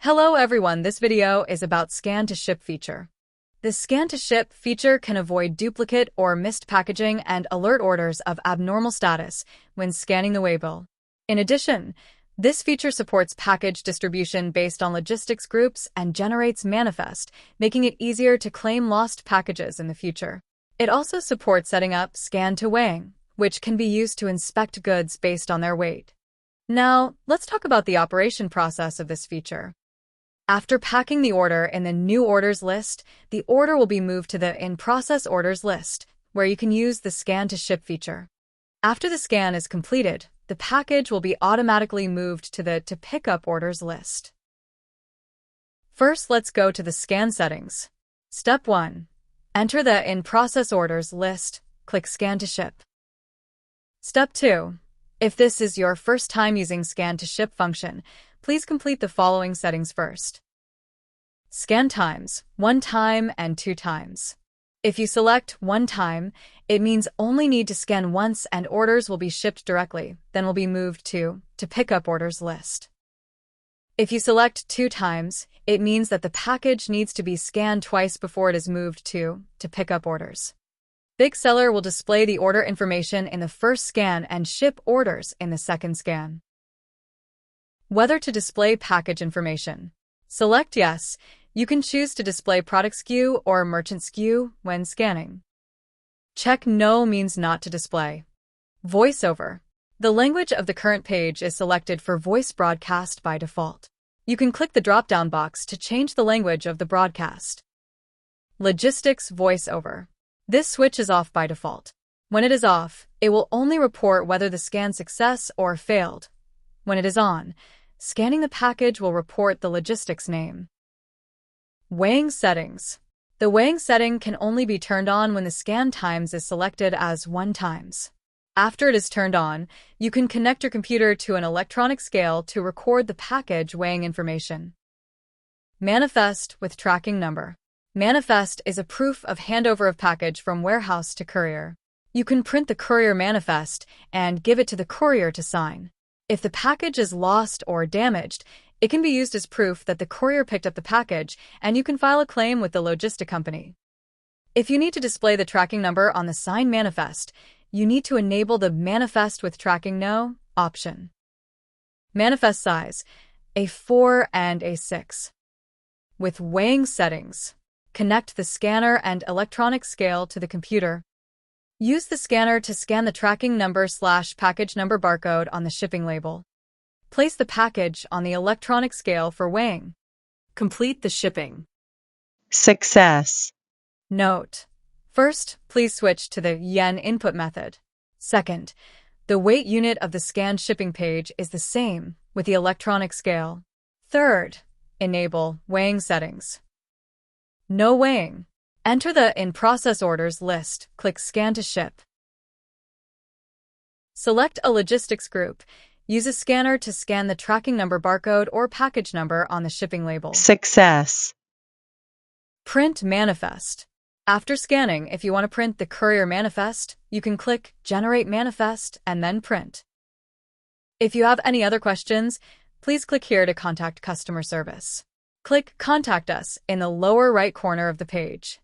Hello everyone, this video is about Scan to Ship feature. The Scan to Ship feature can avoid duplicate or missed packaging and alert orders of abnormal status when scanning the waybill. In addition, this feature supports package distribution based on logistics groups and generates manifest, making it easier to claim lost packages in the future. It also supports setting up Scan to Weighing, which can be used to inspect goods based on their weight. Now, let's talk about the operation process of this feature. After packing the order in the New Orders list, the order will be moved to the In Process Orders list, where you can use the Scan to Ship feature. After the scan is completed, the package will be automatically moved to the To Pick Up Orders list. First, let's go to the scan settings. Step 1. Enter the In Process Orders list, click Scan to Ship. Step 2. If this is your first time using Scan to Ship function, please complete the following settings first. Scan times, 1 time and 2 times. If you select 1 time, it means only need to scan once and orders will be shipped directly, then will be moved to Pick Up Orders list. If you select 2 times, it means that the package needs to be scanned twice before it is moved to Pick Up Orders. Big Seller will display the order information in the first scan and ship orders in the second scan. Whether to display package information. Select Yes. You can choose to display product SKU or merchant SKU when scanning. Check No means not to display. VoiceOver. The language of the current page is selected for voice broadcast by default. You can click the drop-down box to change the language of the broadcast. Logistics VoiceOver. This switch is off by default. When it is off, it will only report whether the scan success or failed. When it is on, scanning the package will report the logistics name. Weighing settings. The weighing setting can only be turned on when the scan times is selected as 1 times. After it is turned on, you can connect your computer to an electronic scale to record the package weighing information. Manifest with tracking number. Manifest is a proof of handover of package from warehouse to courier. You can print the courier manifest and give it to the courier to sign. If the package is lost or damaged, it can be used as proof that the courier picked up the package, and you can file a claim with the logistic company. If you need to display the tracking number on the signed manifest, you need to enable the Manifest with Tracking No option. Manifest size, A4 and A6. With weighing settings, connect the scanner and electronic scale to the computer. Use the scanner to scan the tracking number/package number barcode on the shipping label. Place the package on the electronic scale for weighing. Complete the shipping. Success. Note: first, please switch to the yen input method. Second, the weight unit of the scanned shipping page is the same with the electronic scale. Third, enable weighing settings. No weighing. Enter the In Process Orders list, click Scan to Ship. Select a logistics group. Use a scanner to scan the tracking number barcode or package number on the shipping label. Success. Print manifest. After scanning, if you want to print the courier manifest, you can click Generate Manifest and then print. If you have any other questions, please click here to contact customer service. Click Contact Us in the lower right corner of the page.